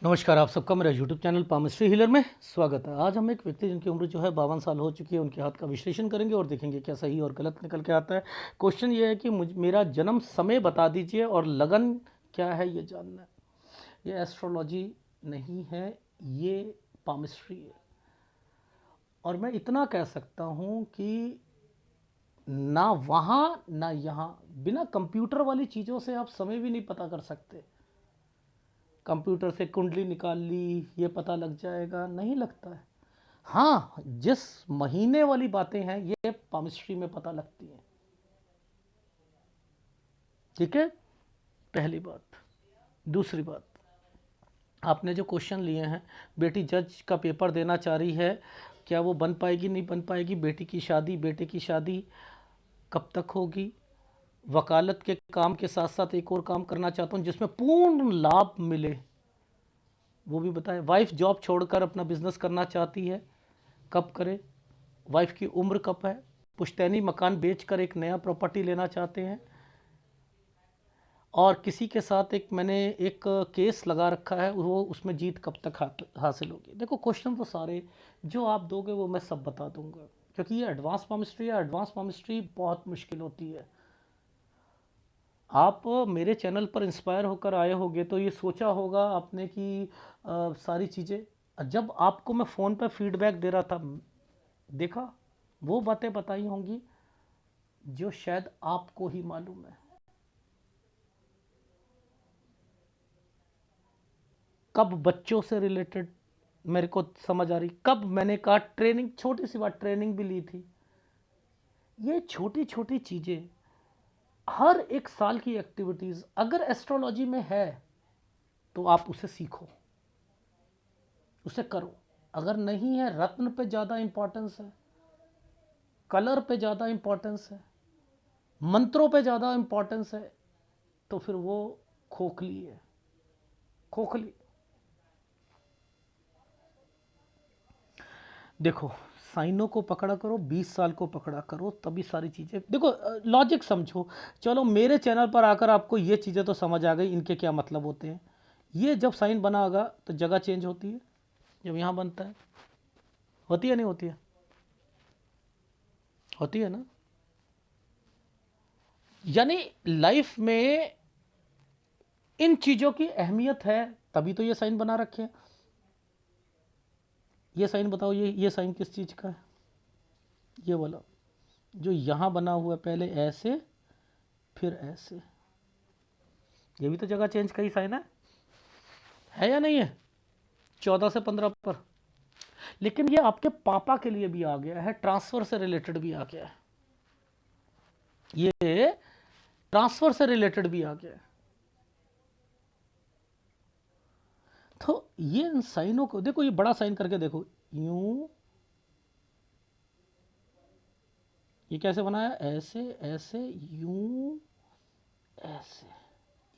नमस्कार, आप सबका मेरा यूट्यूब चैनल पामिस्ट्री हीलर में स्वागत है। आज हम एक व्यक्ति जिनकी उम्र जो है 52 साल हो चुकी है, उनके हाथ का विश्लेषण करेंगे और देखेंगे क्या सही और गलत निकल के आता है। क्वेश्चन ये है कि मेरा जन्म समय बता दीजिए और लगन क्या है ये जानना है। ये एस्ट्रोलॉजी नहीं है, ये पामिस्ट्री है। और मैं इतना कह सकता हूँ कि ना वहाँ ना यहाँ, बिना कंप्यूटर वाली चीज़ों से आप समय भी नहीं पता कर सकते। कंप्यूटर से कुंडली निकाल ली ये पता लग जाएगा, नहीं लगता है। हाँ, जिस महीने वाली बातें हैं ये पामिस्ट्री में पता लगती हैं। ठीक है, पहली बात। दूसरी बात, आपने जो क्वेश्चन लिए हैं, बेटी जज का पेपर देना चाह रही है, क्या वो बन पाएगी नहीं बन पाएगी, बेटी की शादी बेटे की शादी कब तक होगी, वकालत के काम के साथ साथ एक और काम करना चाहता हूँ जिसमें पूर्ण लाभ मिले, वो भी बताएं। वाइफ जॉब छोड़कर अपना बिजनेस करना चाहती है, कब करे, वाइफ की उम्र कब है, पुश्तैनी मकान बेचकर एक नया प्रॉपर्टी लेना चाहते हैं, और किसी के साथ एक मैंने एक केस लगा रखा है, वो उसमें जीत कब तक हासिल होगी। देखो, क्वेश्चन तो सारे जो आप दोगे वो मैं सब बता दूंगा, क्योंकि ये एडवांस पामिस्ट्री है। एडवांस पामिस्ट्री बहुत मुश्किल होती है। आप मेरे चैनल पर इंस्पायर होकर आए होगे तो ये सोचा होगा आपने कि सारी चीज़ें जब आपको मैं फ़ोन पर फीडबैक दे रहा था, देखा, वो बातें बताई होंगी जो शायद आपको ही मालूम है। कब बच्चों से रिलेटेड मेरे को समझ आ रही, कब मैंने कहा ट्रेनिंग, छोटी सी बात, ट्रेनिंग भी ली थी। ये छोटी छोटी चीज़ें, हर एक साल की एक्टिविटीज़ अगर एस्ट्रोलॉजी में है तो आप उसे सीखो, उसे करो। अगर नहीं है, रत्न पे ज़्यादा इंपॉर्टेंस है, कलर पे ज़्यादा इंपॉर्टेंस है, मंत्रों पे ज़्यादा इंपॉर्टेंस है, तो फिर वो खोखली है, खोखली। देखो, साइनों को पकड़ा करो, 20 साल को पकड़ा करो, तभी सारी चीज़ें देखो। लॉजिक समझो। चलो, मेरे चैनल पर आकर आपको ये चीज़ें तो समझ आ गई इनके क्या मतलब होते हैं। ये जब साइन बना होगा तो जगह चेंज होती है, जब यहाँ बनता है, होती है नहीं होती है, होती है ना। यानी लाइफ में इन चीज़ों की अहमियत है, तभी तो ये साइन बना रखे हैं। ये साइन बताओ, ये साइन किस चीज़ का है? ये वाला जो यहाँ बना हुआ है, पहले ऐसे फिर ऐसे, ये भी तो जगह चेंज का ही साइन है या नहीं है? 14 से 15 पर। लेकिन ये आपके पापा के लिए भी आ गया है, ट्रांसफर से रिलेटेड भी आ गया है, ये ट्रांसफर से रिलेटेड भी आ गया है। तो ये इन साइनों को देखो, ये बड़ा साइन करके देखो, यूं, ये कैसे बनाया, ऐसे ऐसे, यूं, ऐसे,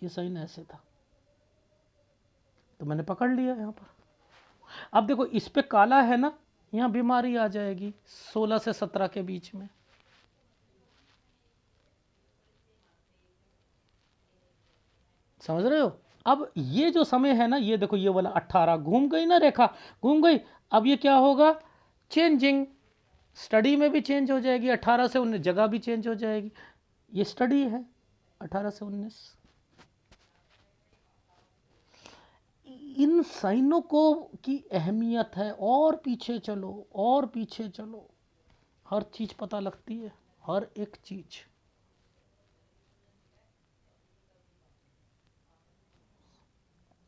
ये साइन ऐसे था, तो मैंने पकड़ लिया यहां पर। अब देखो, इस पे काला है ना, यहां बीमारी आ जाएगी 16 से 17 के बीच में। समझ रहे हो? अब ये जो समय है ना, ये देखो, ये वाला 18 घूम गई ना रेखा, घूम गई। अब ये क्या होगा, चेंजिंग, स्टडी में भी चेंज हो जाएगी। 18 से 19 जगह भी चेंज हो जाएगी। ये स्टडी है 18 से 19। इन साइनों को की अहमियत है, और पीछे चलो और पीछे चलो, हर चीज पता लगती है, हर एक चीज।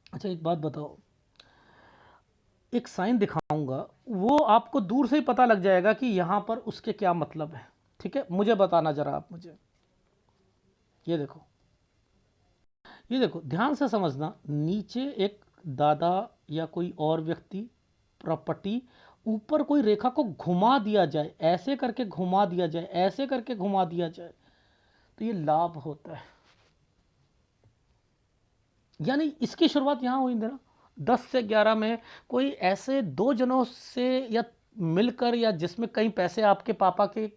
अच्छा, एक बात बताओ, एक साइन दिखाऊंगा, वो आपको दूर से ही पता लग जाएगा कि यहां पर उसके क्या मतलब है। ठीक है, मुझे बताना जरा आप मुझे। ये देखो, ये देखो, ध्यान से समझना। नीचे एक दादा या कोई और व्यक्ति, प्रॉपर्टी, ऊपर कोई रेखा को घुमा दिया जाए, ऐसे करके घुमा दिया जाए, ऐसे करके घुमा दिया जाए, तो ये लाभ होता है। यानी इसकी शुरुआत यहां हुई ना, 10 से 11 में कोई ऐसे दो जनों से या मिलकर, या जिसमें कई पैसे आपके पापा के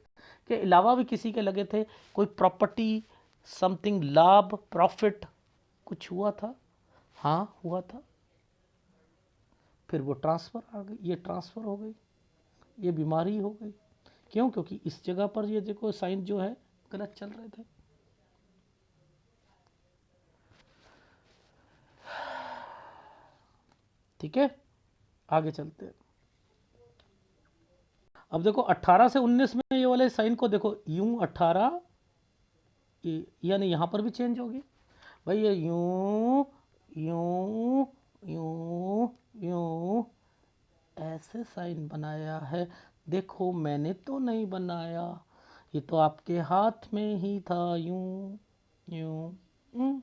अलावा भी किसी के लगे थे, कोई प्रॉपर्टी, समथिंग, लाभ, प्रॉफिट कुछ हुआ था। हाँ, हुआ था। फिर वो ट्रांसफ़र आ गई, ये ट्रांसफ़र हो गई, ये बीमारी हो गई। क्यों? क्योंकि इस जगह पर ये देखो साइन जो है गलत चल रहे थे। ठीक है, आगे चलते हैं। अब देखो 18 से 19 में ये वाले साइन को देखो, यूं 18, यानी यहाँ पर भी चेंज होगी भाई, ये यूं यूं यूं यूं ऐसे साइन बनाया है। देखो मैंने तो नहीं बनाया, ये तो आपके हाथ में ही था, यूं यूं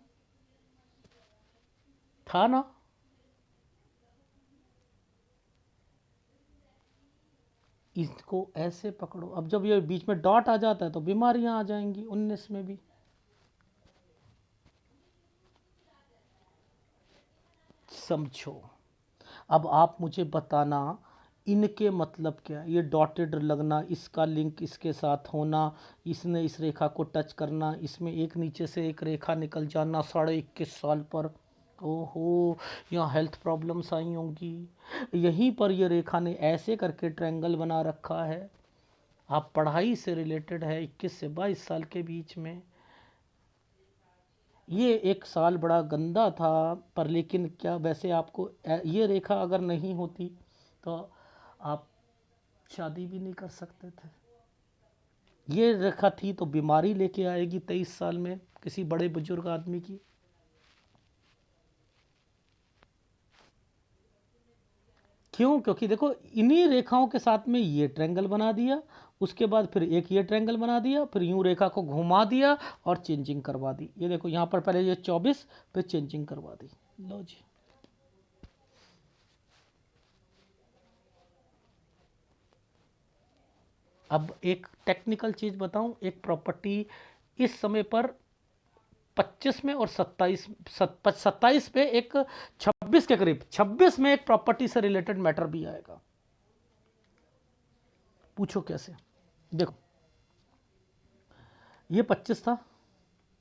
था ना। इसको ऐसे पकड़ो, अब जब ये बीच में डॉट आ जाता है तो बीमारियां आ जाएंगी 19 में भी। समझो, अब आप मुझे बताना इनके मतलब क्या है। ये डॉटेड लगना, इसका लिंक इसके साथ होना, इसने इस रेखा को टच करना, इसमें एक नीचे से एक रेखा निकल जाना 21.5 साल पर। ओहो, यहाँ हेल्थ प्रॉब्लम्स आई होंगी। यहीं पर ये रेखा ने ऐसे करके ट्रायंगल बना रखा है। आप पढ़ाई से रिलेटेड है 21 से 22 साल के बीच में। ये एक साल बड़ा गंदा था, पर लेकिन क्या वैसे आपको ये रेखा अगर नहीं होती तो आप शादी भी नहीं कर सकते थे। ये रेखा थी तो बीमारी लेके आएगी 23 साल में किसी बड़े बुजुर्ग आदमी की। क्यों? क्योंकि देखो इन्हीं रेखाओं के साथ में ये ट्रायंगल बना दिया, उसके बाद फिर एक ये ट्रायंगल बना दिया, फिर यूं रेखा को घुमा दिया और चेंजिंग करवा दी। ये देखो यहाँ पर पहले ये 24, फिर चेंजिंग करवा दी। लो जी, अब एक टेक्निकल चीज़ बताऊं, एक प्रॉपर्टी इस समय पर 25 में और 27 पे एक 26 के करीब, 26 में एक प्रॉपर्टी से रिलेटेड मैटर भी आएगा। पूछो कैसे? देखो ये 25 था,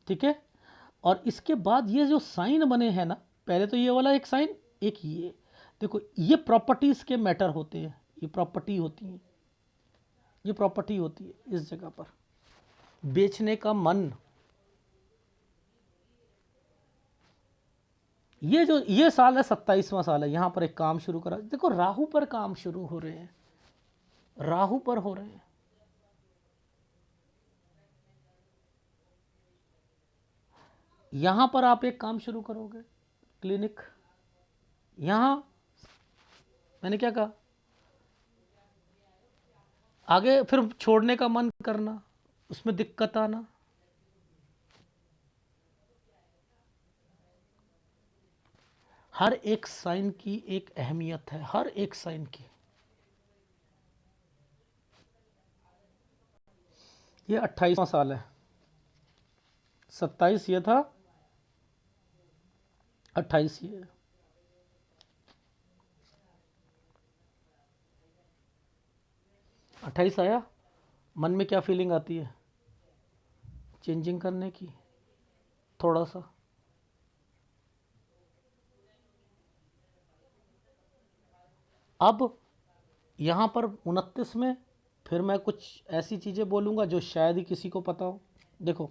ठीक है, और इसके बाद ये जो साइन बने हैं ना, पहले तो ये वाला एक साइन, एक ये देखो, ये प्रॉपर्टीज के मैटर होते हैं, ये प्रॉपर्टी होती है, ये प्रॉपर्टी होती है इस जगह पर। बेचने का मन, ये जो ये साल है 27वां साल है, यहां पर एक काम शुरू करा। देखो राहु पर काम शुरू हो रहे हैं, राहु पर हो रहे हैं। यहां पर आप एक काम शुरू करोगे, क्लिनिक। यहां मैंने क्या कहा, आगे फिर छोड़ने का मन करना, उसमें दिक्कत आना। हर एक साइन की एक अहमियत है, हर एक साइन की। ये 28वां साल है, 27 ये था, 28 ये है। 28 आया, मन में क्या फीलिंग आती है? चेंजिंग करने की, थोड़ा सा। अब यहाँ पर 29 में फिर मैं कुछ ऐसी चीज़ें बोलूँगा जो शायद ही किसी को पता हो। देखो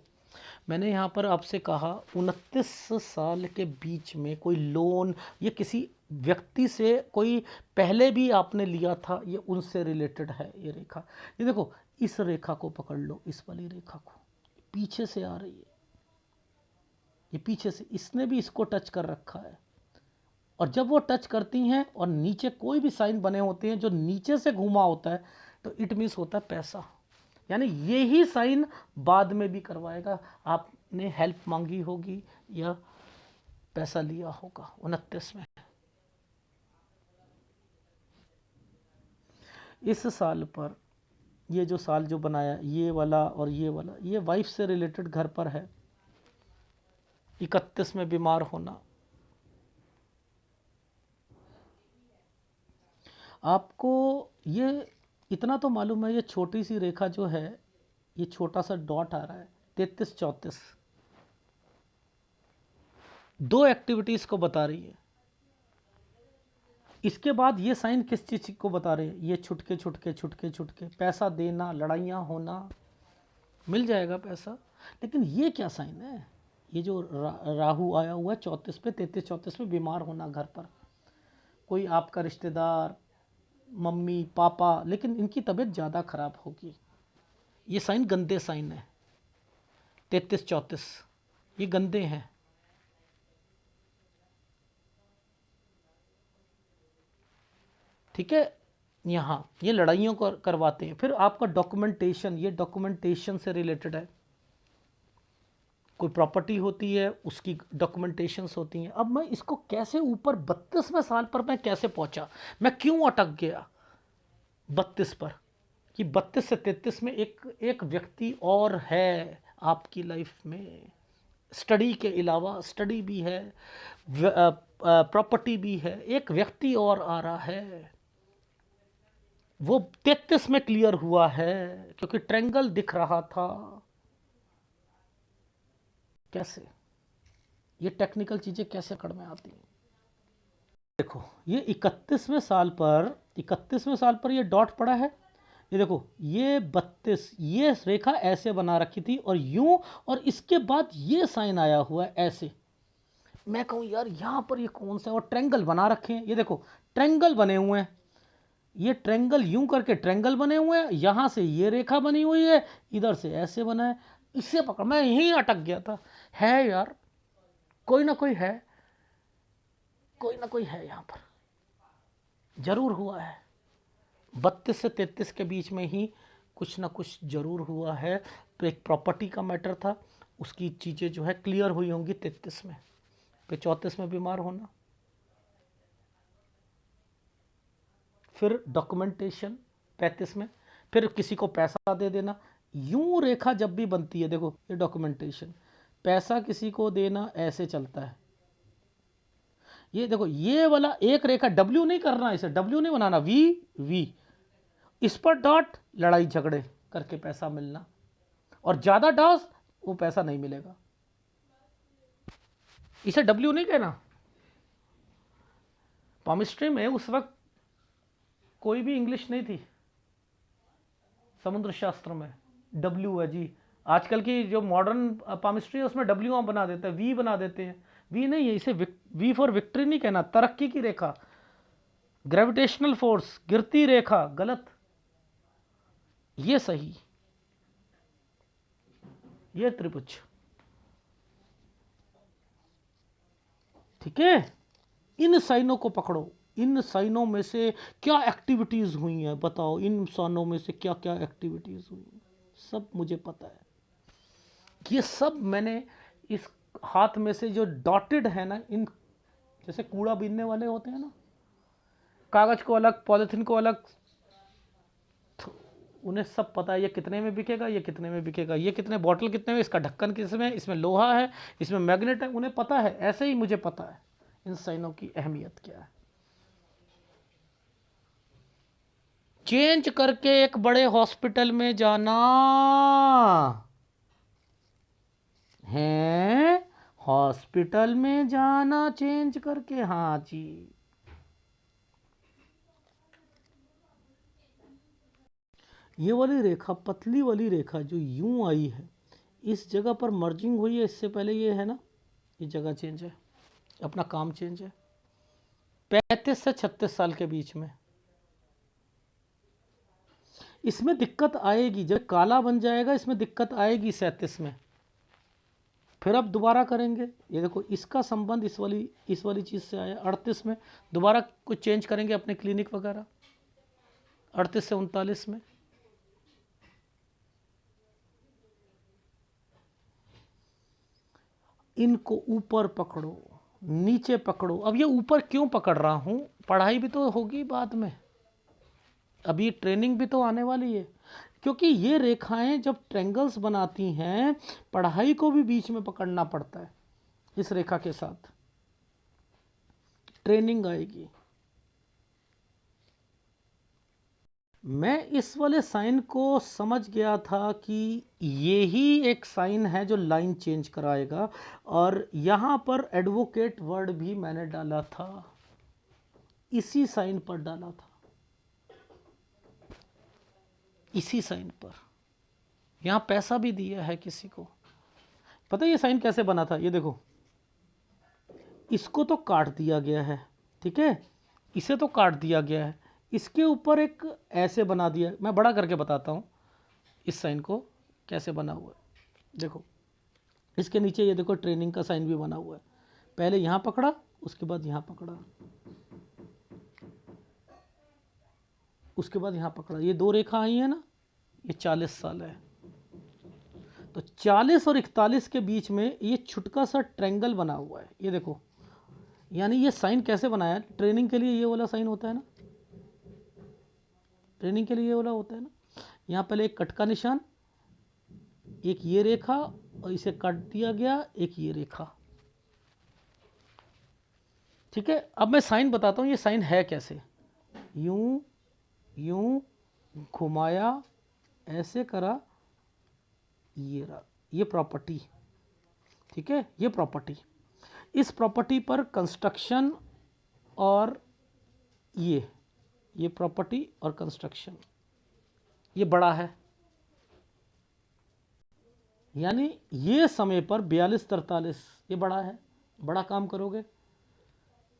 मैंने यहाँ पर आपसे कहा 29 साल के बीच में कोई लोन, ये किसी व्यक्ति से कोई पहले भी आपने लिया था, ये उनसे रिलेटेड है ये रेखा। ये देखो इस रेखा को पकड़ लो, इस वाली रेखा को, पीछे से आ रही है, ये पीछे से, इसने भी इसको टच कर रखा है। और जब वो टच करती हैं और नीचे कोई भी साइन बने होते हैं जो नीचे से घूमा होता है, तो इट मीन्स होता है पैसा। यानी यही साइन बाद में भी करवाएगा, आपने हेल्प मांगी होगी या पैसा लिया होगा 29 में। इस साल पर ये जो साल जो बनाया, ये वाला और ये वाला, ये वाइफ से रिलेटेड घर पर है। 31 में बीमार होना, आपको ये इतना तो मालूम है, ये छोटी सी रेखा जो है, ये छोटा सा डॉट आ रहा है 33-34, दो एक्टिविटीज़ को बता रही है। इसके बाद ये साइन किस चीज़ को बता रहे हैं? ये छुटके छुटके छुटके छुटके, पैसा देना, लड़ाइयाँ होना, मिल जाएगा पैसा। लेकिन ये क्या साइन है? ये जो राहु आया हुआ है 34 पे, 33 34 पे, बीमार होना घर पर, कोई आपका रिश्तेदार, मम्मी पापा, लेकिन इनकी तबीयत ज़्यादा खराब होगी। ये साइन गंदे साइन है, 33 34, ये गंदे हैं। ठीक है, यहाँ ये लड़ाइयों को करवाते हैं। फिर आपका डॉक्यूमेंटेशन, ये डॉक्यूमेंटेशन से रिलेटेड है। कोई प्रॉपर्टी होती है, उसकी डॉक्यूमेंटेशंस होती हैं। अब मैं इसको कैसे ऊपर 32वें साल पर मैं कैसे पहुंचा, मैं क्यों अटक गया 32 पर, कि 32 से 33 में एक व्यक्ति और है आपकी लाइफ में। स्टडी के अलावा, स्टडी भी है, प्रॉपर्टी भी है, एक व्यक्ति और आ रहा है। वो 33 में क्लियर हुआ है, क्योंकि ट्रायंगल दिख रहा था। कैसे ये टेक्निकल चीज़ें कैसे कड़ में आती हैं? देखो, ये 31वें साल पर ये डॉट पड़ा है। ये देखो, ये 32, ये रेखा ऐसे बना रखी थी और यूं, और इसके बाद ये साइन आया हुआ है ऐसे। मैं कहूँ यार यहाँ पर ये कौन सा, और ट्रायंगल बना रखे हैं। ये देखो ट्रायंगल बने हुए हैं, ये ट्रायंगल यूं करके ट्रायंगल बने हुए हैं, यहाँ से ये रेखा बनी हुई है, इधर से ऐसे बना है। इससे पकड़, मैं यहीं अटक गया था। है यार, कोई ना कोई है, कोई ना कोई है यहाँ पर, जरूर हुआ है। 32 से 33 के बीच में ही कुछ ना कुछ जरूर हुआ है। तो एक प्रॉपर्टी का मैटर था, उसकी चीज़ें जो है क्लियर हुई होंगी 33 में। फिर 34 में बीमार होना, फिर डॉक्यूमेंटेशन 35 में, फिर किसी को पैसा दे देना। यूं रेखा जब भी बनती है, देखो ये डॉक्यूमेंटेशन, पैसा किसी को देना ऐसे चलता है। ये देखो, ये वाला एक रेखा, डब्ल्यू नहीं करना, इसे डब्ल्यू नहीं बनाना, वी वी, इस पर डॉट, लड़ाई झगड़े करके पैसा मिलना, और ज्यादा डॉट वो पैसा नहीं मिलेगा। इसे डब्ल्यू नहीं कहना। पामिस्ट्री में उस वक्त कोई भी इंग्लिश नहीं थी, समुद्र शास्त्र में डब्ल्यू है जी। आजकल की जो मॉडर्न पामिस्ट्री है उसमें डब्ल्यू हम बना देते हैं, वी बना देते हैं। वी नहीं है, इसे वी फॉर विक्ट्री नहीं कहना। तरक्की की रेखा, ग्रेविटेशनल फोर्स, गिरती रेखा, गलत, ये सही, ये त्रिभुज। ठीक है, इन साइनों को पकड़ो। इन साइनों में से क्या एक्टिविटीज हुई हैं बताओ, इन साइनों में से क्या क्या एक्टिविटीज हुई, सब मुझे पता है। ये सब मैंने इस हाथ में से जो डॉटेड है ना, इन जैसे कूड़ा बीनने वाले होते हैं ना, कागज को अलग, पॉलिथीन को अलग, उन्हें सब पता है ये कितने में बिकेगा, ये कितने में बिकेगा, ये कितने बॉटल कितने में, इसका ढक्कन किस में, इसमें लोहा है, इसमें मैग्नेट है, उन्हें पता है। ऐसे ही मुझे पता है इन साइनों की अहमियत क्या है। चेंज करके एक बड़े हॉस्पिटल में जाना है, हॉस्पिटल में जाना चेंज करके, हाँ जी। ये वाली रेखा, पतली वाली रेखा जो यूं आई है, इस जगह पर मर्जिंग हुई है। इससे पहले ये है ना, ये जगह चेंज है, अपना काम चेंज है। 35 से 36 साल के बीच में इसमें दिक्कत आएगी। जब काला बन जाएगा इसमें दिक्कत आएगी 37 में। फिर अब दोबारा करेंगे। ये देखो, इसका संबंध इस वाली चीज़ से आया। 38 में दोबारा कुछ चेंज करेंगे अपने क्लिनिक वगैरह, 38 से 39 में। इनको ऊपर पकड़ो, नीचे पकड़ो। अब ये ऊपर क्यों पकड़ रहा हूँ, पढ़ाई भी तो होगी बाद में, अभी ट्रेनिंग भी तो आने वाली है। क्योंकि ये रेखाएं जब ट्रायंगल्स बनाती हैं, पढ़ाई को भी बीच में पकड़ना पड़ता है। इस रेखा के साथ ट्रेनिंग आएगी। मैं इस वाले साइन को समझ गया था कि यही एक साइन है जो लाइन चेंज कराएगा, और यहाँ पर एडवोकेट वर्ड भी मैंने डाला था। इसी साइन पर डाला था, इसी साइन पर। यहां पैसा भी दिया है किसी को। पता है ये साइन कैसे बना था? ये देखो, इसको तो काट दिया गया है, ठीक है, इसे तो काट दिया गया है, इसके ऊपर एक ऐसे बना दिया। मैं बड़ा करके बताता हूं इस साइन को कैसे बना हुआ है। देखो, इसके नीचे ये देखो ट्रेनिंग का साइन भी बना हुआ है। पहले यहां पकड़ा, उसके बाद यहां पकड़ा, उसके बाद यहां पकड़ा, ये दो रेखा आई है ना, ये 40 साल है। तो 40 और 41 के बीच में ये छुटका सा ट्रेंगल बना हुआ है, ये देखो। यानी ये साइन कैसे बनाया? ट्रेनिंग के लिए ये वाला साइन होता है ना, ट्रेनिंग के लिए ये वाला होता है ना। यहाँ पहले एक कट का निशान, एक ये रेखा, और इसे काट दिया गया, एक ये रेखा, ठीक है। अब मैं साइन बताता हूँ ये साइन है कैसे। यूं यूं घुमाया, ऐसे करा, ये रहा, ये प्रॉपर्टी, ठीक है, ये प्रॉपर्टी। इस प्रॉपर्टी पर कंस्ट्रक्शन और ये प्रॉपर्टी और कंस्ट्रक्शन, ये बड़ा है। यानी ये समय पर 42-43 ये बड़ा है, बड़ा काम करोगे,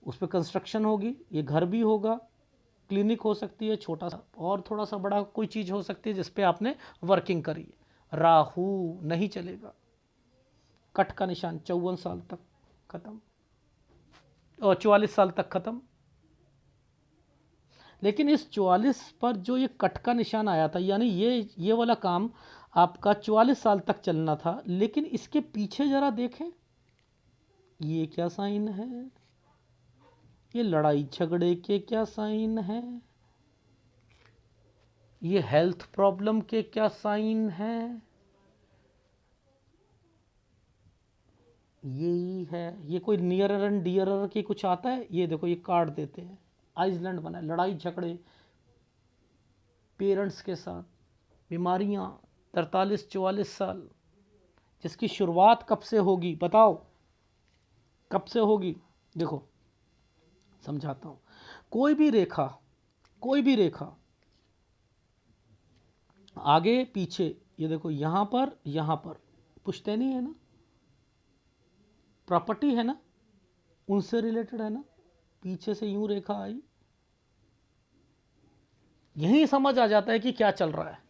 उस पर कंस्ट्रक्शन होगी, ये घर भी होगा, क्लिनिक हो सकती है छोटा सा, और थोड़ा सा बड़ा कोई चीज़ हो सकती है जिस पे आपने वर्किंग करी। राहु नहीं चलेगा। कट का निशान 54 साल तक खत्म, और 44 साल तक खत्म। लेकिन इस 44 पर जो ये कट का निशान आया था, यानी ये वाला काम आपका 44 साल तक चलना था। लेकिन इसके पीछे जरा देखें, ये क्या साइन है? ये लड़ाई झगड़े के क्या साइन है? ये हेल्थ प्रॉब्लम के क्या साइन है? यही है। ये कोई नियरर एंड डियरर के कुछ आता है? ये देखो, ये काट देते हैं, आइसलैंड बना है, लड़ाई झगड़े पेरेंट्स के साथ, बीमारियां, 43-44 साल, जिसकी शुरुआत कब से होगी बताओ? कब से होगी? देखो समझाता हूं। कोई भी रेखा, कोई भी रेखा आगे पीछे, ये देखो यहां पर पुश्तैनी है ना, प्रॉपर्टी है ना, उनसे रिलेटेड है ना। पीछे से यूं रेखा आई, यही समझ आ जाता है कि क्या चल रहा है।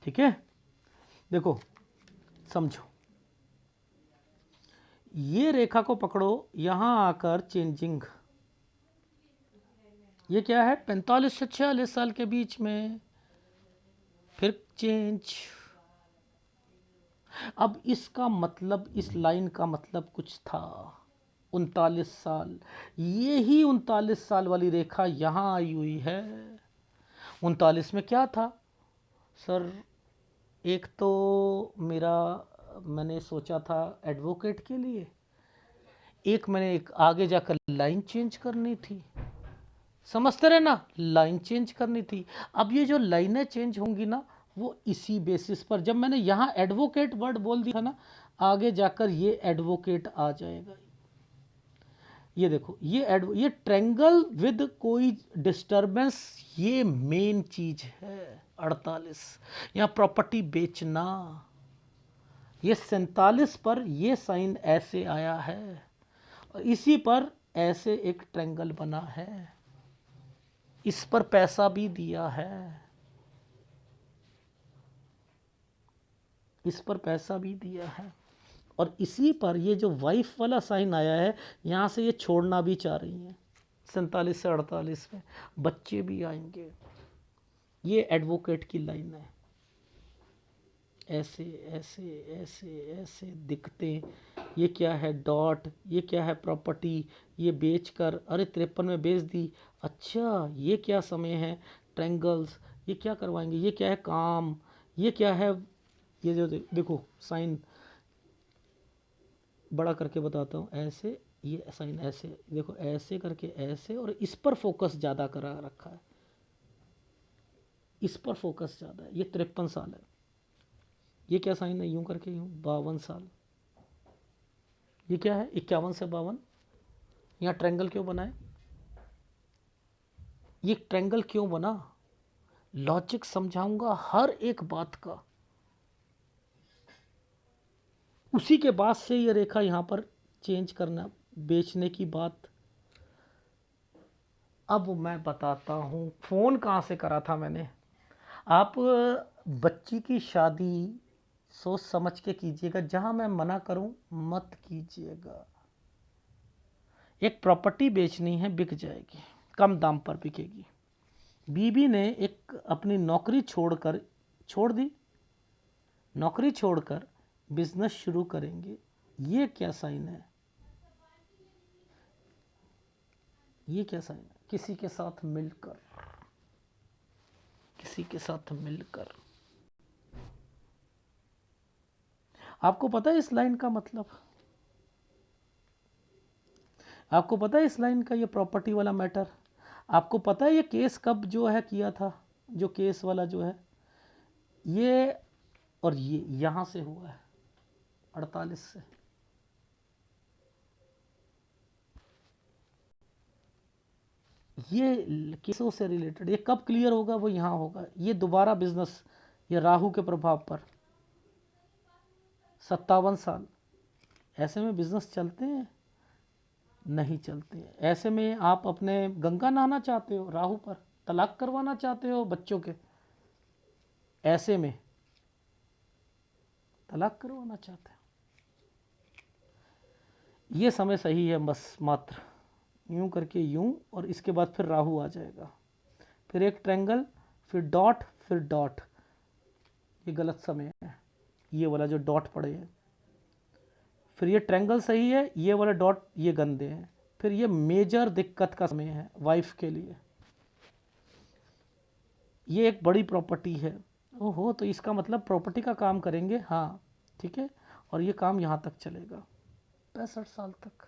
ठीक है, देखो समझो, ये रेखा को पकड़ो, यहां आकर चेंजिंग, ये क्या है? 45 से 46 साल के बीच में फिर चेंज। अब इसका मतलब, इस लाइन का मतलब कुछ था। 39 साल, ये ही 39 साल वाली रेखा यहां आई हुई है। 39 में क्या था सर? एक तो मेरा, मैंने सोचा था एडवोकेट के लिए, एक मैंने एक आगे जाकर लाइन चेंज करनी थी, समझते रहे ना, लाइन चेंज करनी थी। अब ये जो लाइनें चेंज होंगी ना, वो इसी बेसिस पर, जब मैंने यहाँ एडवोकेट वर्ड बोल दिया ना, आगे जाकर ये एडवोकेट आ जाएगा। ये देखो, ये ट्रेंगल विद कोई डिस्टरबेंस, ये मेन चीज है। 48 यहाँ प्रॉपर्टी बेचना, ये 47 पर ये साइन ऐसे आया है, और इसी पर ऐसे एक ट्रेंगल बना है, इस पर पैसा भी दिया है, इस पर पैसा भी दिया है, और इसी पर ये जो वाइफ वाला साइन आया है, यहाँ से ये छोड़ना भी चाह रही हैं। 47 से 48 में बच्चे भी आएंगे। ये एडवोकेट की लाइन है, ऐसे ऐसे ऐसे ऐसे दिखते। ये क्या है? डॉट। ये क्या है? प्रॉपर्टी। ये बेचकर, अरे 53 में बेच दी। अच्छा, ये क्या समय है? ट्रैंगल्स। ये क्या करवाएंगे? ये क्या है? काम। ये क्या है? ये जो देखो साइन, बड़ा करके बताता हूँ, ऐसे, ये साइन ऐसे, देखो ऐसे करके ऐसे, और इस पर फोकस ज़्यादा करा रखा है, इस पर फोकस ज़्यादा है। ये 53 साल है, ये क्या साइन है, यूं करके यूं 52 साल। ये क्या है, 51 से 52। यहाँ ट्रायंगल क्यों बनाए, ये ट्रायंगल क्यों बना, लॉजिक समझाऊंगा हर एक बात का। उसी के बाद से ये रेखा यहाँ पर चेंज करना, बेचने की बात। अब मैं बताता हूँ फ़ोन कहाँ से करा था मैंने। आप बच्ची की शादी सोच समझ के कीजिएगा, जहाँ मैं मना करूँ मत कीजिएगा। एक प्रॉपर्टी बेचनी है, बिक जाएगी, कम दाम पर बिकेगी। बीबी ने एक अपनी नौकरी छोड़ दी, नौकरी छोड़कर बिजनेस शुरू करेंगे। ये क्या साइन है, ये क्या साइन है, किसी के साथ मिलकर, किसी के साथ मिलकर। आपको पता है इस लाइन का मतलब, आपको पता है इस लाइन का, ये प्रॉपर्टी वाला मैटर। आपको पता है ये केस कब जो है किया था, जो केस वाला जो है ये, और ये यहाँ से हुआ है 48 से। ये केसों से रिलेटेड, ये कब क्लियर होगा, वो यहाँ होगा। ये दोबारा बिजनेस, ये राहु के प्रभाव पर 57 साल। ऐसे में बिजनेस चलते हैं, नहीं चलते हैं। ऐसे में आप अपने गंगा नहाना चाहते हो राहु पर, तलाक करवाना चाहते हो बच्चों के, ऐसे में तलाक करवाना चाहते हैं। ये समय सही है बस मात्र, यूं करके यूं, और इसके बाद फिर राहु आ जाएगा, फिर एक ट्रायंगल, फिर डॉट, फिर डॉट। ये गलत समय है, ये वाला जो डॉट पड़े हैं। फिर ये ट्रायंगल सही है, ये वाला डॉट ये गंदे हैं। फिर ये मेजर दिक्कत का समय है वाइफ के लिए। ये एक बड़ी प्रॉपर्टी है, ओहो, तो इसका मतलब प्रॉपर्टी का काम करेंगे, हाँ ठीक है। और ये काम यहाँ तक चलेगा 65 साल तक।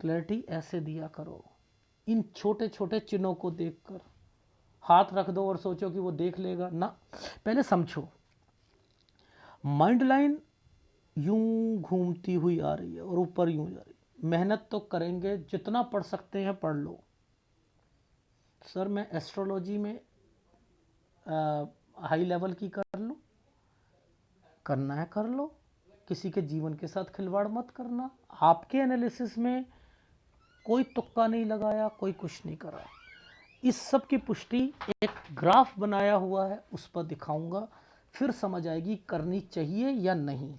क्लैरिटी ऐसे दिया करो, इन छोटे छोटे चिन्हों को देखकर। हाथ रख दो और सोचो कि वो देख लेगा ना, पहले समझो। माइंड लाइन यूं घूमती हुई आ रही है और ऊपर यूं जा रही है। मेहनत तो करेंगे, जितना पढ़ सकते हैं पढ़ लो। सर मैं एस्ट्रोलॉजी में हाई लेवल की कर लूँ, करना है कर लो, किसी के जीवन के साथ खिलवाड़ मत करना। आपके एनालिसिस में कोई तुक्का नहीं लगाया, कोई कुछ नहीं करा। इस सब की पुष्टि एक ग्राफ बनाया हुआ है, उस पर दिखाऊंगा, फिर समझ आएगी करनी चाहिए या नहीं।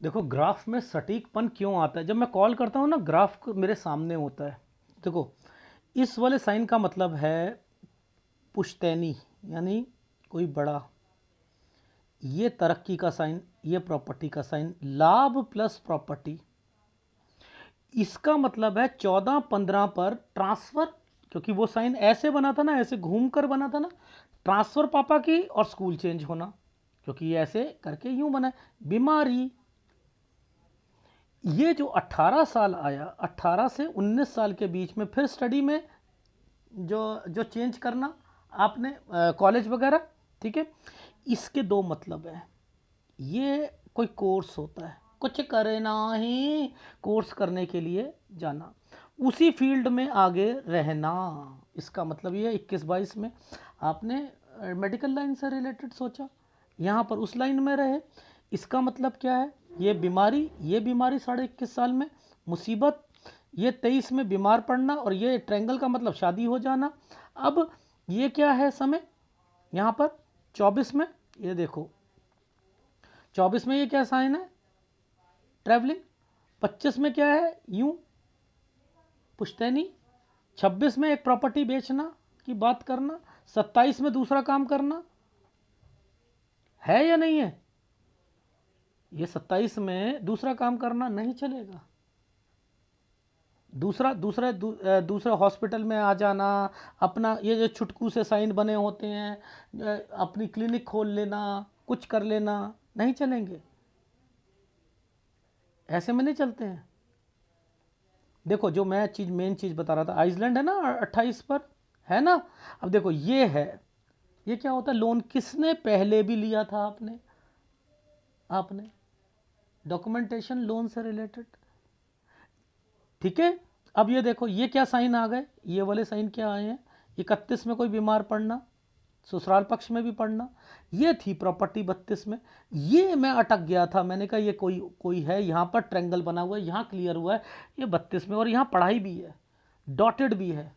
देखो ग्राफ में सटीकपन क्यों आता है, जब मैं कॉल करता हूँ ना, ग्राफ मेरे सामने होता है। देखो इस वाले साइन का मतलब है पुश्तैनी, यानी कोई बड़ा। ये तरक्की का साइन, ये प्रॉपर्टी का साइन, लाभ प्लस प्रॉपर्टी। इसका मतलब है 14-15 पर ट्रांसफर, क्योंकि वो साइन ऐसे बना था ना, ऐसे घूम कर बना था ना, ट्रांसफर पापा की और स्कूल चेंज होना, क्योंकि ये ऐसे करके यूं बना है। बीमारी, ये जो 18 साल आया, 18 से 19 साल के बीच में फिर स्टडी में जो जो चेंज करना आपने, कॉलेज वगैरह, ठीक है। इसके दो मतलब है। ये कोई कोर्स होता है, कुछ करना ही, कोर्स करने के लिए जाना, उसी फील्ड में आगे रहना। इसका मतलब ये 21-22 में आपने मेडिकल लाइन से रिलेटेड सोचा, यहाँ पर उस लाइन में रहे। इसका मतलब क्या है, ये बीमारी, ये बीमारी 21.5 साल में, मुसीबत ये 23 में बीमार पड़ना, और ये ट्रायंगल का मतलब शादी हो जाना। अब ये क्या है समय, यहाँ पर 24 में, ये देखो 24 में ये क्या साइन है, ट्रैवलिंग। 25 में क्या है, यूं पुश्तैनी। 26 में एक प्रॉपर्टी बेचना की बात करना। 27 में दूसरा काम करना, है या नहीं है। ये 27 में दूसरा काम करना नहीं चलेगा। दूसरा हॉस्पिटल में आ जाना, अपना ये जो छुटकू से साइन बने होते हैं, अपनी क्लिनिक खोल लेना, कुछ कर लेना, नहीं चलेंगे, ऐसे में नहीं चलते हैं। देखो जो मैं मेन चीज़ बता रहा था, आइसलैंड है ना 28 पर, है ना। अब देखो ये है, ये क्या होता है, लोन किसने पहले भी लिया था, आपने डॉक्यूमेंटेशन लोन से रिलेटेड। ठीक है, अब ये देखो ये क्या साइन आ गए, ये वाले साइन क्या आए हैं, 31 में कोई बीमार पड़ना, ससुराल पक्ष में भी पड़ना, ये थी प्रॉपर्टी 32 में। ये मैं अटक गया था, मैंने कहा ये कोई कोई है, यहाँ पर ट्रेंगल बना हुआ है, यहाँ क्लियर हुआ है, ये 32 में, और यहाँ पढ़ाई भी है, डॉटेड भी है।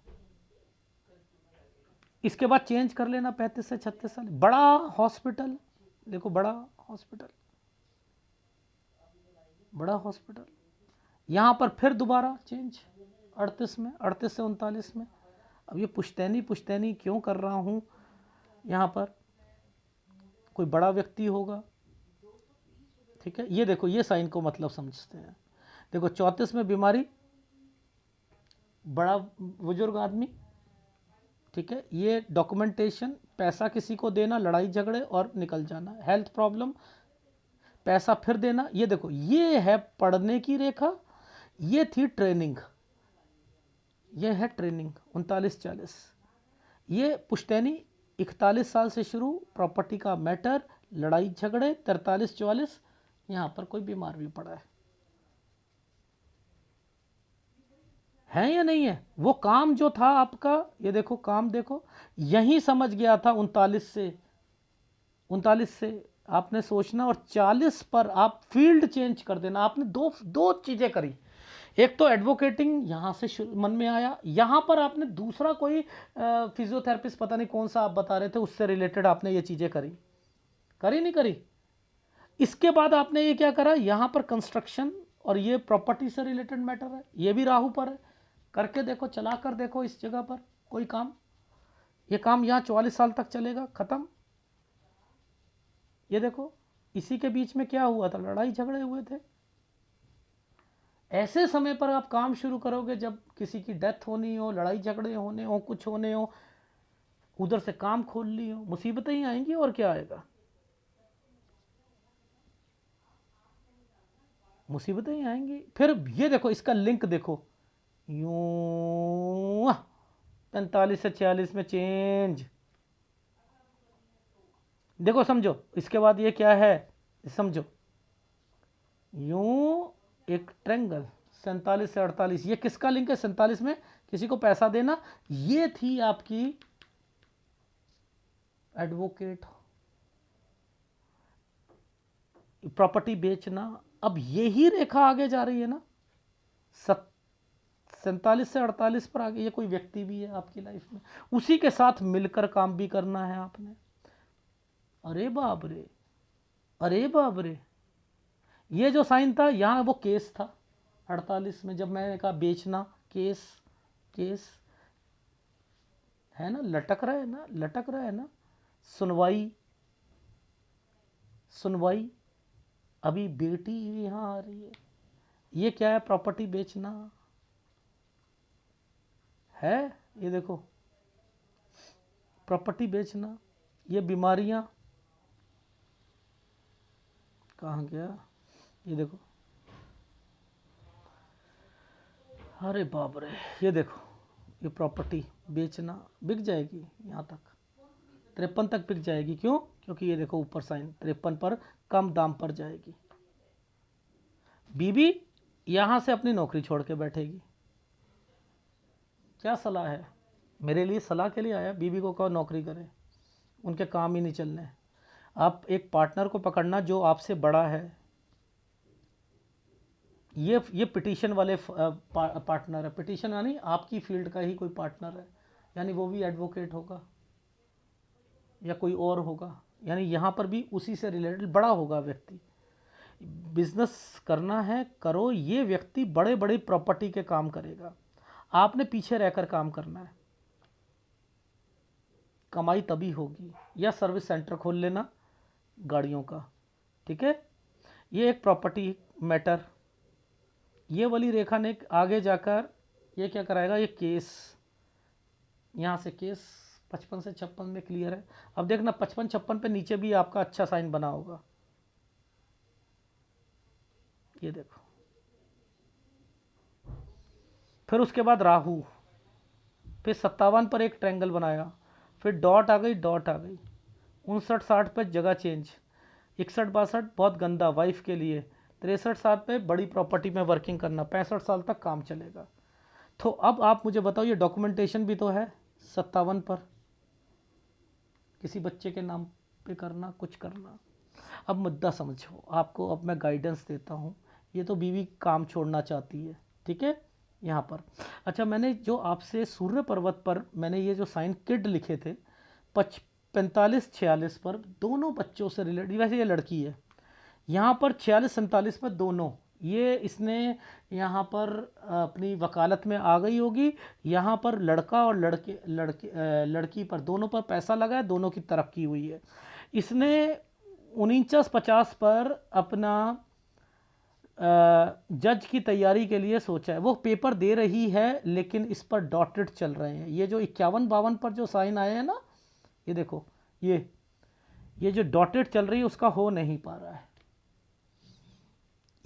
इसके बाद चेंज कर लेना 35 से 36 साल। बड़ा हॉस्पिटल, देखो बड़ा हॉस्पिटल, बड़ा हॉस्पिटल, यहाँ पर फिर दोबारा चेंज 38 में, 38 से 39 में। अब ये पुश्तैनी पुश्तैनी क्यों कर रहा हूँ, यहाँ पर कोई बड़ा व्यक्ति होगा। ठीक है, ये देखो ये साइन को मतलब समझते हैं। देखो 34 में बीमारी, बड़ा बुजुर्ग आदमी। ठीक है, ये डॉक्यूमेंटेशन, पैसा किसी को देना, लड़ाई झगड़े और निकल जाना, हेल्थ प्रॉब्लम, पैसा फिर देना। ये देखो ये है पढ़ने की रेखा, ये थी ट्रेनिंग, ये है ट्रेनिंग 39-40। ये पुश्तैनी 41 साल से शुरू, प्रॉपर्टी का मैटर, लड़ाई झगड़े 43-44, यहाँ पर कोई बीमार भी पड़ा है या नहीं है। वो काम जो था आपका, ये देखो काम देखो, यही समझ गया था 39 से आपने सोचना, और 40 पर आप फील्ड चेंज कर देना। आपने दो चीजें करी, एक तो एडवोकेटिंग यहाँ से मन में आया, यहाँ पर आपने दूसरा कोई फिजियोथेरेपिस्ट पता नहीं कौन सा आप बता रहे थे, उससे रिलेटेड आपने ये चीज़ें करी नहीं करी। इसके बाद आपने ये क्या करा, यहाँ पर कंस्ट्रक्शन, और ये प्रॉपर्टी से रिलेटेड मैटर है, ये भी राहु पर है। करके देखो, चला कर देखो इस जगह पर कोई काम, ये काम यहाँ 44 साल तक चलेगा, खत्म। ये देखो इसी के बीच में क्या हुआ था, लड़ाई झगड़े हुए थे। ऐसे समय पर आप काम शुरू करोगे जब किसी की डेथ होनी हो, लड़ाई झगड़े होने हो, कुछ होने हो, उधर से काम खोल ली हो, मुसीबतें ही आएंगी और क्या आएगा, मुसीबतें ही आएंगी। फिर ये देखो इसका लिंक देखो, यूं 45 से 46 में चेंज, देखो समझो। इसके बाद ये क्या है समझो, यूं एक ट्रेंगल 47 से 48, ये किसका लिंक है, 47 में किसी को पैसा देना, ये थी आपकी एडवोकेट, प्रॉपर्टी बेचना। अब यही रेखा आगे जा रही है ना, 47 से 48 पर आगे, ये कोई व्यक्ति भी है आपकी लाइफ में, उसी के साथ मिलकर काम भी करना है आपने। अरे बाप रे, अरे बाप रे, ये जो साइन था यहाँ वो केस था 48 में, जब मैंने कहा बेचना, केस, केस है ना, लटक रहा है ना, लटक रहा है ना, सुनवाई, सुनवाई। अभी बेटी यहाँ आ रही है, ये क्या है, प्रॉपर्टी बेचना है, ये देखो प्रॉपर्टी बेचना, ये बीमारियां कहाँ गया, ये देखो, अरे बाप रे, ये देखो ये प्रॉपर्टी बेचना, बिक जाएगी यहाँ तक 53 तक बिक जाएगी। क्यों, क्योंकि ये देखो ऊपर साइन 53 पर कम दाम पर जाएगी। बीबी यहाँ से अपनी नौकरी छोड़ के बैठेगी। क्या सलाह है, मेरे लिए सलाह के लिए आया, बीबी को कहो नौकरी करे, उनके काम ही नहीं चलने। आप एक पार्टनर को पकड़ना जो आपसे बड़ा है, ये पिटीशन वाले पार्टनर है, पिटीशन यानी आपकी फील्ड का ही कोई पार्टनर है, यानी वो भी एडवोकेट होगा या कोई और होगा, यानी यहाँ पर भी उसी से रिलेटेड बड़ा होगा व्यक्ति। बिजनेस करना है करो, ये व्यक्ति बड़े बड़े प्रॉपर्टी के काम करेगा, आपने पीछे रहकर काम करना है, कमाई तभी होगी। या सर्विस सेंटर खोल लेना गाड़ियों का, ठीक है। ये एक प्रॉपर्टी मैटर, ये वाली रेखा ने आगे जाकर ये क्या कराएगा, ये केस, यहाँ से केस 55 से 56 में क्लियर है। अब देखना 55-56 पे नीचे भी आपका अच्छा साइन बना होगा, ये देखो। फिर उसके बाद राहु, फिर 57 पर एक ट्रायंगल बनाया, फिर डॉट आ गई, डॉट आ गई। 59-60 पे जगह चेंज। 61-62 बहुत गंदा वाइफ के लिए। 63-7 पे बड़ी प्रॉपर्टी में वर्किंग करना, 65 साल तक काम चलेगा। तो अब आप मुझे बताओ, ये डॉक्यूमेंटेशन भी तो है 57 पर, किसी बच्चे के नाम पे करना, कुछ करना। अब मुद्दा समझो, आपको अब मैं गाइडेंस देता हूँ। ये तो बीवी काम छोड़ना चाहती है, ठीक है, यहाँ पर। अच्छा, मैंने जो आपसे सूर्य पर्वत पर मैंने ये जो साइन किड लिखे थे 45-46 पर, दोनों बच्चों से रिलेटेड, वैसे ये लड़की है, यहाँ पर 46-47 पर दोनों, ये इसने यहाँ पर अपनी वकालत में आ गई होगी। यहाँ पर लड़का और लड़की पर, दोनों पर पैसा लगा है, दोनों की तरक्की हुई है। इसने 49-50 पर अपना जज की तैयारी के लिए सोचा है, वो पेपर दे रही है, लेकिन इस पर डॉटेड चल रहे हैं। ये जो 51-52 पर जो साइन आए हैं ना, ये देखो, ये जो डॉटेड चल रही है उसका हो नहीं पा रहा है।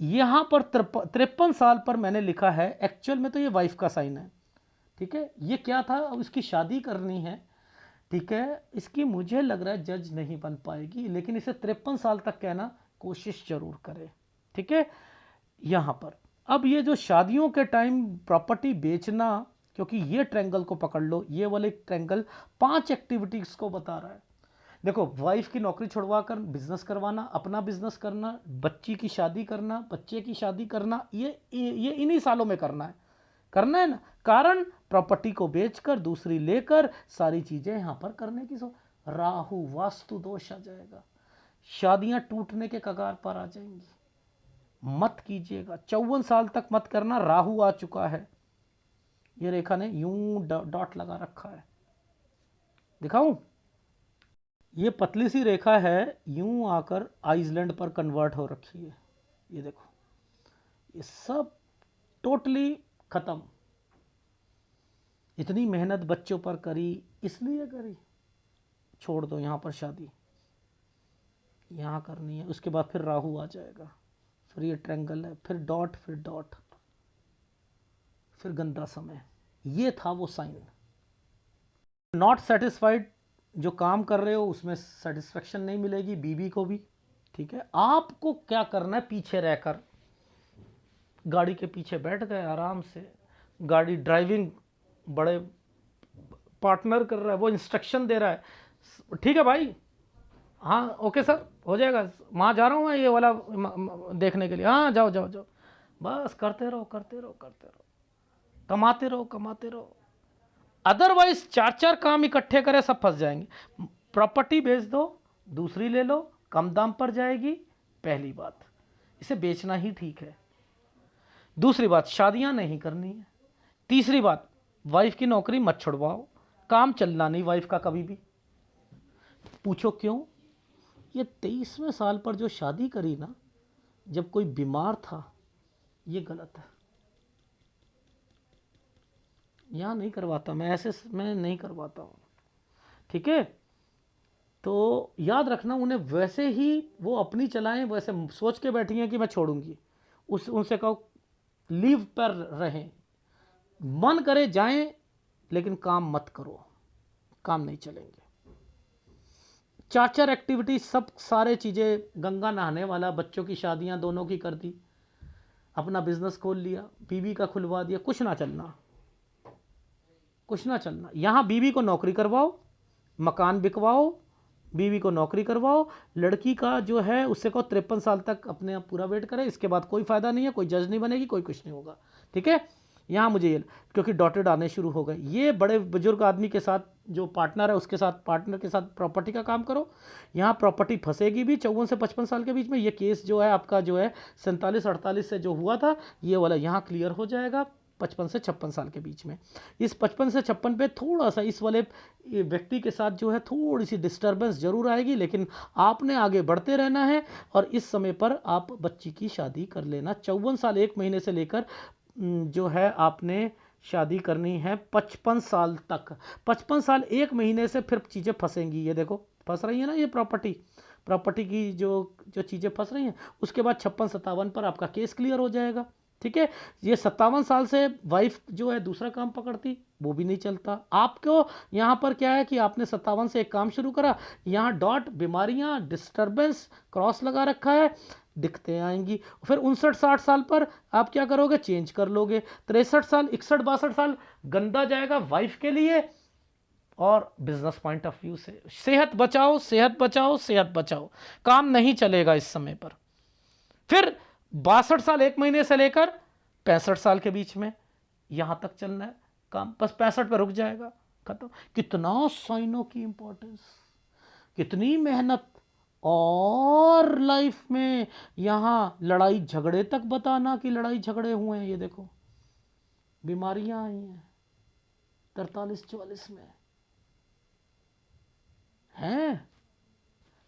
यहां पर 53 साल पर मैंने लिखा है, एक्चुअल में तो ये वाइफ का साइन है, ठीक है। ये क्या था, अब इसकी शादी करनी है, ठीक है। इसकी मुझे लग रहा है जज नहीं बन पाएगी, लेकिन इसे 53 साल तक कहना कोशिश जरूर करे, ठीक है। यहां पर अब ये जो शादियों के टाइम प्रॉपर्टी बेचना, क्योंकि ये ट्रायंगल को पकड़ लो, ये वाले ट्रायंगल 5 एक्टिविटीज को बता रहा है। देखो, वाइफ की नौकरी छुड़वा कर बिजनेस करवाना, अपना बिजनेस करना, बच्ची की शादी करना, बच्चे की शादी करना, ये इन्हीं सालों में करना है ना। कारण प्रॉपर्टी को बेचकर दूसरी लेकर सारी चीजें यहां पर करने की राहु वास्तु दोष आ जाएगा, शादियां टूटने के कगार पर आ जाएंगी। मत कीजिएगा, 54 साल तक मत करना, राहु आ चुका है। ये रेखा ने यूं डॉट लगा रखा है, दिखाऊं, ये पतली सी रेखा है, यूं आकर आइसलैंड पर कन्वर्ट हो रखी है। ये देखो, ये सब टोटली खत्म। इतनी मेहनत बच्चों पर करी, इसलिए करी, छोड़ दो। यहां पर शादी यहां करनी है, उसके बाद फिर राहु आ जाएगा, फिर ये ट्रायंगल है, फिर डॉट, फिर डॉट, फिर गंदा समय। ये था वो साइन। नॉट सेटिस्फाइड, जो काम कर रहे हो उसमें सेटिस्फेक्शन नहीं मिलेगी बीबी को भी, ठीक है। आपको क्या करना है, पीछे रहकर, गाड़ी के पीछे बैठ गए आराम से, गाड़ी ड्राइविंग बड़े पार्टनर कर रहा है, वो इंस्ट्रक्शन दे रहा है, ठीक है भाई, हाँ ओके सर, हो जाएगा, वहाँ जा रहा हूँ मैं ये वाला देखने के लिए, हाँ जाओ जाओ जाओ, बस करते रहो करते रहो करते रहो, कमाते रहो कमाते रहो। अदरवाइज 4-4 काम इकट्ठे करें, सब फंस जाएंगे। प्रॉपर्टी बेच दो, दूसरी ले लो, कम दाम पर जाएगी, पहली बात, इसे बेचना ही ठीक है। दूसरी बात, शादियां नहीं करनी है। तीसरी बात, वाइफ की नौकरी मत छुड़वाओ, काम चलना नहीं वाइफ का कभी भी। पूछो क्यों, ये 23वें साल पर जो शादी करी ना, जब कोई बीमार था, ये गलत है। यहाँ नहीं करवाता मैं, ऐसे मैं नहीं करवाता हूँ, ठीक है। तो याद रखना, उन्हें वैसे ही वो अपनी चलाएं, वैसे सोच के बैठी हैं कि मैं छोड़ूंगी, उनसे कहो लीव पर रहें, मन करे जाएं, लेकिन काम मत करो, काम नहीं चलेंगे। 4-4 एक्टिविटी, सब सारे चीज़ें, गंगा नहाने वाला, बच्चों की शादियां दोनों की कर दी, अपना बिजनेस खोल लिया, बीवी का खुलवा दिया, कुछ ना चलना, कुछ ना चलना। यहाँ बीवी को नौकरी करवाओ, मकान बिकवाओ, बीवी को नौकरी करवाओ, लड़की का जो है उससे कहो 53 साल तक अपने आप पूरा वेट करे, इसके बाद कोई फ़ायदा नहीं है, कोई जज नहीं बनेगी, कोई कुछ नहीं होगा, ठीक है। यहाँ मुझे ये, क्योंकि डॉटेड आने शुरू हो गए, ये बड़े बुजुर्ग आदमी के साथ जो पार्टनर है, उसके साथ, पार्टनर के साथ प्रॉपर्टी का काम करो। यहाँ प्रॉपर्टी फंसेगी भी 54 से 55 साल के बीच में। ये केस जो है आपका, जो है 47-48 से जो हुआ था, ये वाला यहाँ क्लियर हो जाएगा 55 से 56 साल के बीच में। इस 55 से 56 पे थोड़ा सा इस वाले व्यक्ति के साथ जो है थोड़ी सी डिस्टर्बेंस जरूर आएगी, लेकिन आपने आगे बढ़ते रहना है, और इस समय पर आप बच्ची की शादी कर लेना। 54 साल 1 महीने से लेकर जो है आपने शादी करनी है 55 साल तक। 55 साल 1 महीने से फिर चीज़ें फंसेंगी। ये देखो फंस रही है ना, ये प्रॉपर्टी की जो चीज़ें फंस रही हैं, उसके बाद 56-57 पर आपका केस क्लियर हो जाएगा, ठीक है। ये 57 साल से वाइफ जो है दूसरा काम पकड़ती, वो भी नहीं चलता। आपको यहाँ पर क्या है कि आपने 57 से एक काम शुरू करा, यहाँ डॉट बीमारियाँ डिस्टर्बेंस क्रॉस लगा रखा है, दिक्कतें आएंगी। फिर 59-60 साल पर आप क्या करोगे, चेंज कर लोगे। 63 साल 61-62 साल गंदा जाएगा वाइफ के लिए और बिजनेस पॉइंट ऑफ व्यू से। सेहत बचाओ, सेहत बचाओ, सेहत बचाओ, काम नहीं चलेगा इस समय पर। फिर 62 साल 1 महीने से लेकर 65 साल के बीच में यहां तक चलना है काम, बस 65 पे रुक जाएगा, खत्म। कितना साइनों की इंपॉर्टेंस, कितनी मेहनत, और लाइफ में यहां लड़ाई झगड़े तक बताना कि लड़ाई झगड़े हुए हैं। ये देखो बीमारियां आई हैं 43-44 में हैं,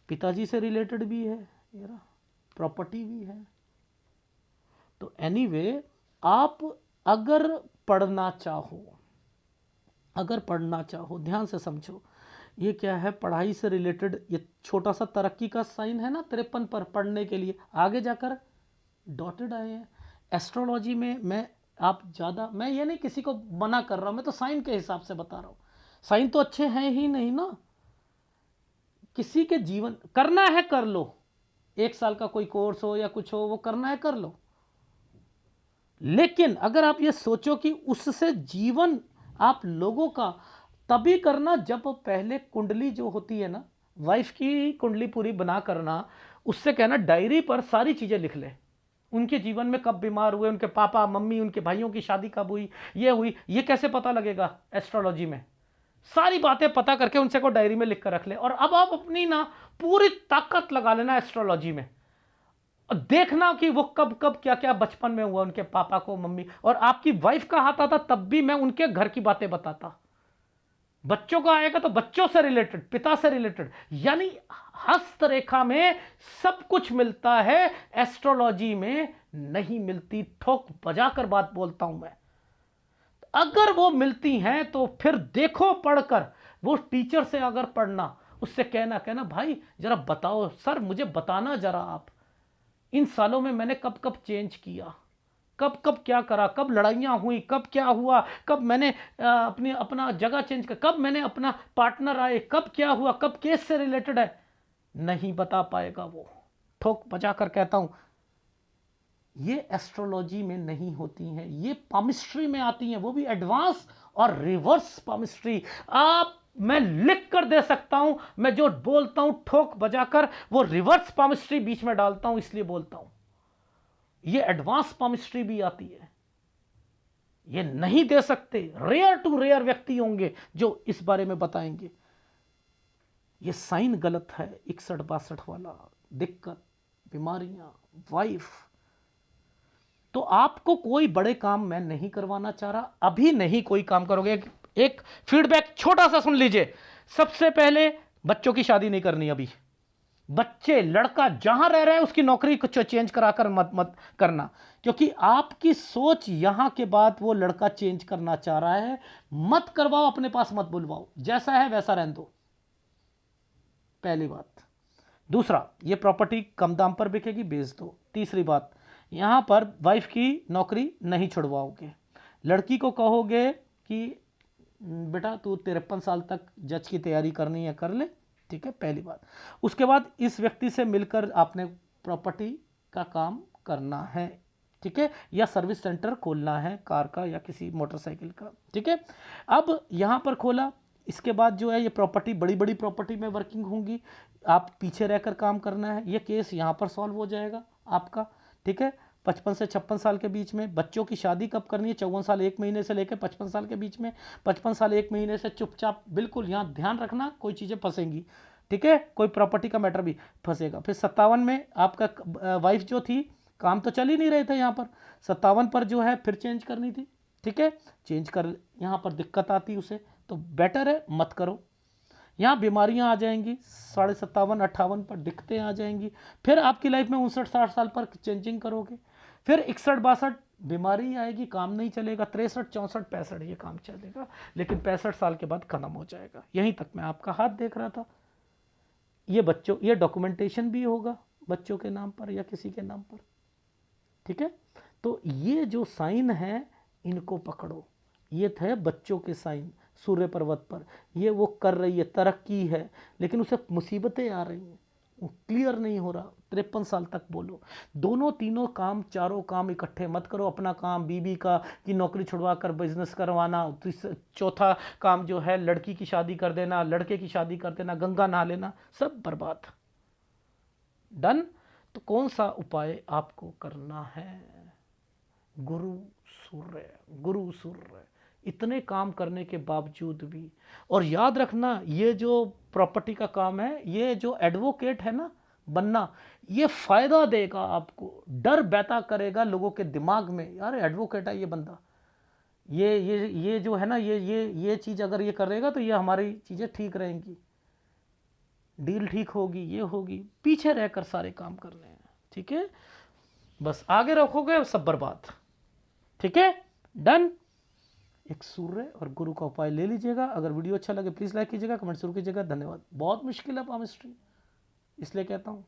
पिताजी से रिलेटेड भी है, मेरा प्रॉपर्टी भी है। तो एनीवे आप अगर पढ़ना चाहो, अगर पढ़ना चाहो, ध्यान से समझो, ये क्या है, पढ़ाई से रिलेटेड ये छोटा सा तरक्की का साइन है ना 53 पर, पढ़ने के लिए आगे जाकर डॉटेड आए हैं। एस्ट्रोलॉजी में मैं ये नहीं किसी को मना कर रहा हूं, मैं तो साइन के हिसाब से बता रहा हूं। साइन तो अच्छे हैं ही नहीं ना, किसी के जीवन करना है कर लो, 1 साल का कोई कोर्स हो या कुछ हो, वो करना है कर लो। लेकिन अगर आप ये सोचो कि उससे जीवन आप लोगों का तभी करना जब पहले कुंडली जो होती है ना, वाइफ की कुंडली पूरी बना करना, उससे कहना डायरी पर सारी चीजें लिख ले, उनके जीवन में कब बीमार हुए, उनके पापा मम्मी, उनके भाइयों की शादी कब हुई, ये कैसे पता लगेगा एस्ट्रोलॉजी में, सारी बातें पता करके उनसे को डायरी में लिख कर रख ले। और अब आप अपनी ना पूरी ताकत लगा लेना एस्ट्रोलॉजी में, देखना कि वो कब कब क्या क्या बचपन में हुआ उनके पापा को मम्मी, और आपकी वाइफ का हाथ आता तब भी मैं उनके घर की बातें बताता। बच्चों का आएगा तो बच्चों से रिलेटेड, पिता से रिलेटेड, यानी हस्तरेखा में सब कुछ मिलता है, एस्ट्रोलॉजी में नहीं मिलती। ठोक बजाकर बात बोलता हूं मैं, अगर वो मिलती हैं तो फिर देखो पढ़कर, वो टीचर से अगर पढ़ना, उससे कहना कहना भाई जरा बताओ सर, मुझे बताना जरा आप, इन सालों में मैंने कब कब चेंज किया, कब कब क्या करा, कब लड़ाइयाँ हुई, कब क्या हुआ, कब मैंने अपना जगह चेंज कर, कब मैंने अपना पार्टनर आए, कब क्या हुआ, कब केस से रिलेटेड है, नहीं बता पाएगा वो। ठोक बजा कर कहता हूं, ये एस्ट्रोलॉजी में नहीं होती हैं, ये पामिस्ट्री में आती हैं, वो भी एडवांस और रिवर्स पामिस्ट्री। मैं लिख कर दे सकता हूं, मैं जो बोलता हूं ठोक बजाकर वो रिवर्स पामिस्ट्री बीच में डालता हूं, इसलिए बोलता हूं। ये एडवांस पामिस्ट्री भी आती है, ये नहीं दे सकते, रेयर टू रेयर व्यक्ति होंगे जो इस बारे में बताएंगे। ये साइन गलत है 61-62 वाला, दिक्कत, बीमारियां, वाइफ। तो आपको कोई बड़े काम मैं नहीं करवाना चाह रहा, अभी नहीं कोई काम करोगे। एक फीडबैक छोटा सा सुन लीजिए, सबसे पहले बच्चों की शादी नहीं करनी अभी। बच्चे, लड़का जहां रह रहा है उसकी नौकरी को चेंज कराकर मत करना, क्योंकि आपकी सोच यहां के बाद वो लड़का चेंज करना चाह रहा है, मत करवाओ, अपने पास मत बुलवाओ, जैसा है वैसा रहने दो, पहली बात। दूसरा, ये प्रॉपर्टी कम दाम पर बिकेगी, बेच दो। तीसरी बात, यहां पर वाइफ की नौकरी नहीं छुड़वाओगे, लड़की को कहोगे कि बेटा तू 53 साल तक जज की तैयारी करनी है, कर ले, ठीक है, पहली बात। उसके बाद इस व्यक्ति से मिलकर आपने प्रॉपर्टी का काम करना है, ठीक है, या सर्विस सेंटर खोलना है कार का या किसी मोटरसाइकिल का, ठीक है। अब यहां पर खोला, इसके बाद जो है ये प्रॉपर्टी बड़ी बड़ी प्रॉपर्टी में वर्किंग होंगी, आप पीछे रहकर काम करना है, ये केस यहां पर सॉल्व हो जाएगा आपका, ठीक है। 55 से 56 साल के बीच में बच्चों की शादी कब करनी है, 54 साल 1 महीने से लेकर 55 साल के बीच में, 55 साल 1 महीने से चुपचाप, बिल्कुल यहाँ ध्यान रखना, कोई चीज़ें फंसेंगी, ठीक है, कोई प्रॉपर्टी का मैटर भी फंसेगा। फिर 57 में आपका वाइफ जो थी, काम तो चल ही नहीं रहे थे यहाँ पर, 57 पर जो है फिर चेंज करनी थी, ठीक है, चेंज कर, यहाँ पर दिक्कत आती उसे, तो बेटर है मत करो। यहाँ बीमारियाँ आ जाएंगी 57, 58 पर दिक्कतें आ जाएंगी। फिर आपकी लाइफ में 59-60 साल पर चेंजिंग करोगे, फिर 61-62 बीमारी आएगी, काम नहीं चलेगा, 63, 64, 65 ये काम चलेगा, लेकिन 65 साल के बाद खत्म हो जाएगा। यहीं तक मैं आपका हाथ देख रहा था। ये बच्चों, ये डॉक्यूमेंटेशन भी होगा बच्चों के नाम पर या किसी के नाम पर, ठीक है। तो ये जो साइन है इनको पकड़ो, ये थे बच्चों के साइन सूर्य पर्वत पर। ये वो कर रही है, तरक्की है, लेकिन उसे मुसीबतें आ रही हैं, वो क्लियर नहीं हो रहा। 53 साल तक बोलो, दोनों तीनों काम, चारों काम इकट्ठे मत करो। अपना काम बीबी का कि नौकरी छुड़वा कर बिजनेस करवाना, तो चौथा काम जो है लड़की की शादी कर देना, लड़के की शादी कर देना, गंगा नहा लेना, सब बर्बाद। डन। तो कौन सा उपाय आपको करना है? गुरु सूर्य, गुरु सूर्य, इतने काम करने के बावजूद भी। और याद रखना, ये जो प्रॉपर्टी का काम है, ये जो एडवोकेट है ना बनना, ये फायदा देगा आपको, डर बैठा करेगा लोगों के दिमाग में, यार एडवोकेट है ये बंदा, ये जो है ना, ये चीज़ अगर ये करेगा तो ये हमारी चीज़ें ठीक रहेंगी, डील ठीक होगी, ये होगी। पीछे रहकर सारे काम करने हैं, ठीक है। बस आगे रखोगे सब बर्बाद, ठीक है। डन। एक सूर्य और गुरु का उपाय ले लीजिएगा। अगर वीडियो अच्छा लगे प्लीज़ लाइक कीजिएगा, कमेंट जरूर कीजिएगा। धन्यवाद। बहुत मुश्किल है पामिस्ट्री, इसलिए कहता हूँ।